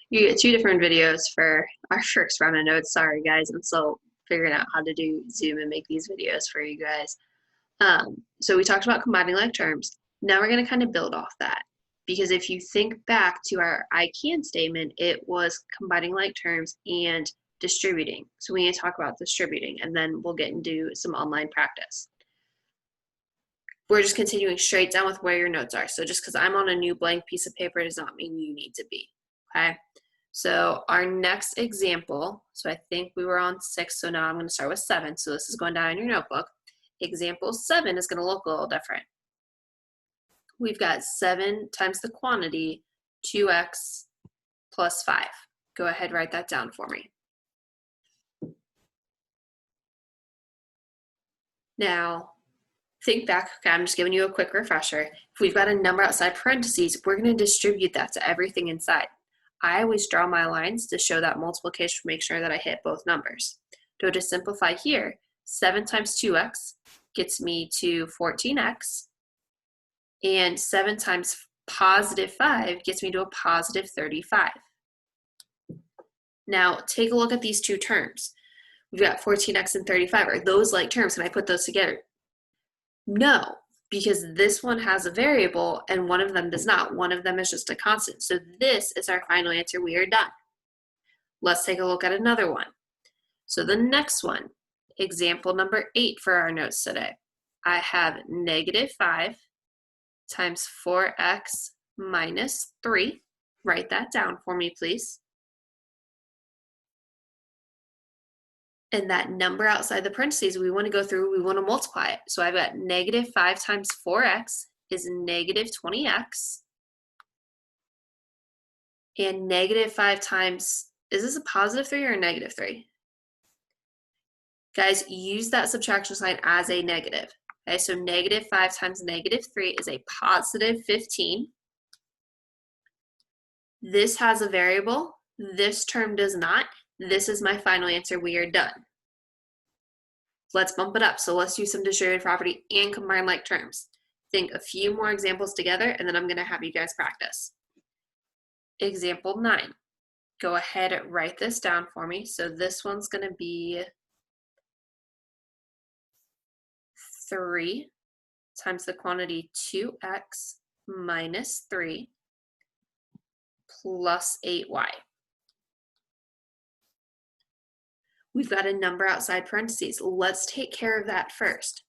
You get two different videos for our first round of notes. Sorry, guys. I'm still figuring out how to do Zoom and make these videos for you guys. So we talked about combining like terms. Now we're going to kind of build off that. Because if you think back to our I can statement, it was combining like terms and distributing. So we need to talk about distributing, and then we'll get into some online practice. We're just continuing straight down with where your notes are. So just because I'm on a new blank piece of paper does not mean you need to be, okay? So our next example, so I think we were on 6, so now I'm going to start with 7. So this is going down in your notebook. Example 7 is going to look a little different. We've got 7 times the quantity, 2x plus 5. Go ahead, write that down for me. Now, think back, okay, I'm just giving you a quick refresher. If we've got a number outside parentheses, we're going to distribute that to everything inside. I always draw my lines to show that multiplication to make sure that I hit both numbers. So to simplify here, 7 times 2x gets me to 14x, and 7 times positive 5 gets me to a positive 35. Now, take a look at these two terms. We've got 14x and 35. Are those like terms? Can I put those together? No, because this one has a variable and one of them does not. One of them is just a constant. So this is our final answer. We are done. Let's take a look at another one. So the next one, example number 8 for our notes today. I have negative 5 times 4x minus 3. Write that down for me, please. And that number outside the parentheses, we want to go through, we want to multiply it. So I've got negative 5 times 4x is negative 20x. And negative 5 times, is this a positive 3 or a negative 3? Guys, use that subtraction sign as a negative. Okay, so negative 5 times negative 3 is a positive 15. This has a variable. This term does not. This is my final answer. We are done. Let's bump it up. So let's do some distributive property and combine like terms. Think a few more examples together, and then I'm going to have you guys practice. Example 9. Go ahead and write this down for me. So this one's going to be 3 times the quantity 2x minus 3 plus 8y. We've got a number outside parentheses. Let's take care of that first.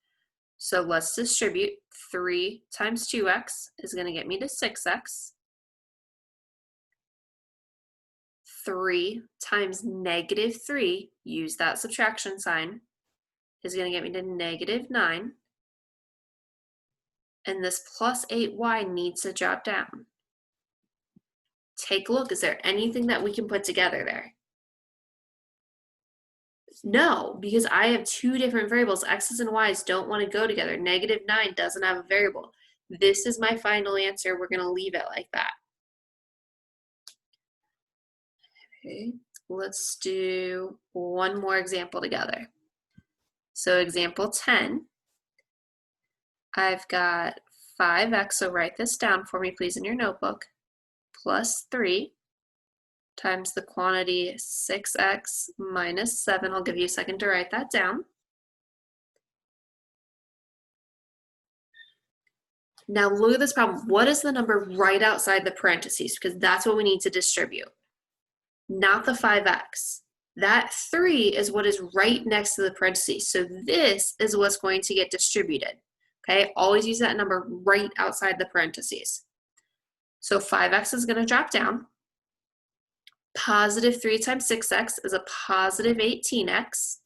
So let's distribute. 3 times 2x is going to get me to 6x. 3 times negative 3, use that subtraction sign, is going to get me to negative 9. And this plus 8y needs to drop down. Take a look. Is there anything that we can put together there? No, because I have two different variables. X's and Y's don't want to go together. Negative 9 doesn't have a variable. This is my final answer. We're going to leave it like that. Okay, let's do one more example together. So example 10, I've got 5x, so write this down for me please in your notebook, plus 3 times the quantity 6x minus 7. I'll give you a second to write that down. Now look at this problem. What is the number right outside the parentheses? Because that's what we need to distribute. Not the 5x. That 3 is what is right next to the parentheses. So this is what's going to get distributed. Okay, always use that number right outside the parentheses. So 5x is going to drop down. Positive 3 times 6x is a positive 18x.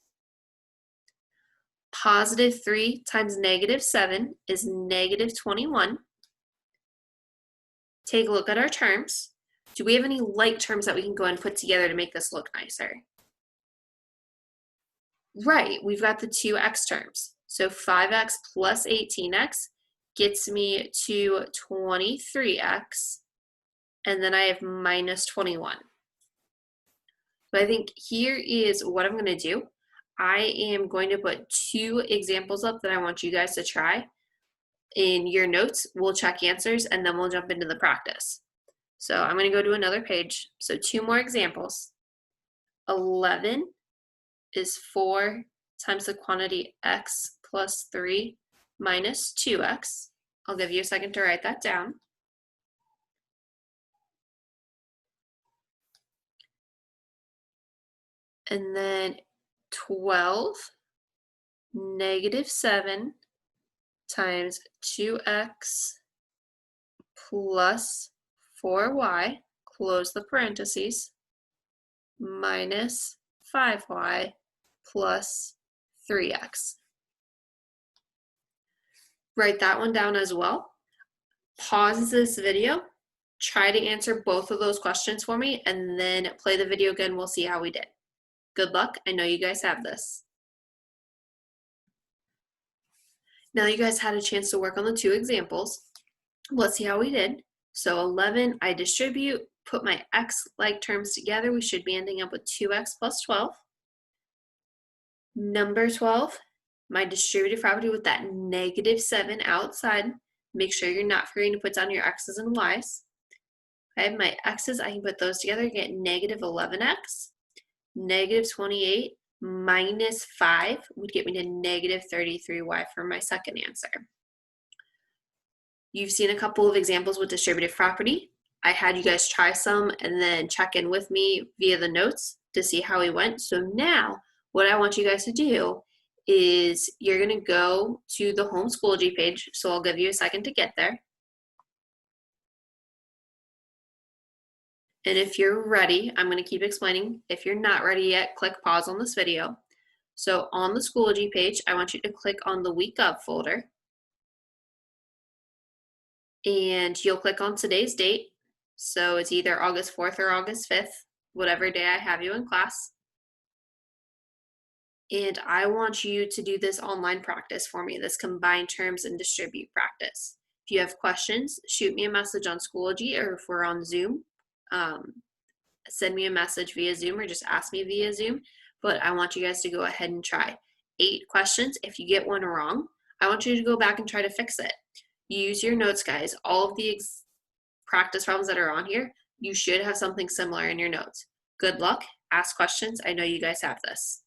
Positive 3 times negative 7 is negative 21. Take a look at our terms. Do we have any like terms that we can go and put together to make this look nicer? Right, we've got the 2x terms. So 5x plus 18x gets me to 23x, and then I have minus 21. So I think here is what I'm going to do. I am going to put 2 examples up that I want you guys to try. In your notes, we'll check answers, and then we'll jump into the practice. So I'm going to go to another page. So 2 more examples. 11 is 4 times the quantity x plus 3 minus 2x. I'll give you a second to write that down. And then 12, negative 7 times 2x plus 4y, close the parentheses, minus 5y plus 3x. Write that one down as well. Pause this video, try to answer both of those questions for me, and then play the video again. We'll see how we did. Good luck. I know you guys have this. Now you guys had a chance to work on the 2 examples. Let's see how we did. So 11, I distribute, put my x-like terms together. We should be ending up with 2x plus 12. Number 12, my distributive property with that negative 7 outside. Make sure you're not forgetting to put down your x's and y's. I have my x's, I can put those together, get negative 11x. Negative 28 minus 5 would get me to negative 33y for my second answer. You've seen a couple of examples with distributive property. I had you guys try some and then check in with me via the notes to see how we went. So now what I want you guys to do is you're going to go to the home Schoology page. So I'll give you a second to get there. And if you're ready, I'm going to keep explaining. If you're not ready yet, click pause on this video. So on the Schoology page, I want you to click on the week of folder. And you'll click on today's date. So it's either August 4th or August 5th, whatever day I have you in class. And I want you to do this online practice for me, this combined terms and distribute practice. If you have questions, shoot me a message on Schoology, or if we're on Zoom, send me a message via Zoom or just ask me via Zoom. But I want you guys to go ahead and try. 8 questions. If you get one wrong, I want you to go back and try to fix it. Use your notes, guys. All of the practice problems that are on here, you should have something similar in your notes. Good luck. Ask questions. I know you guys have this.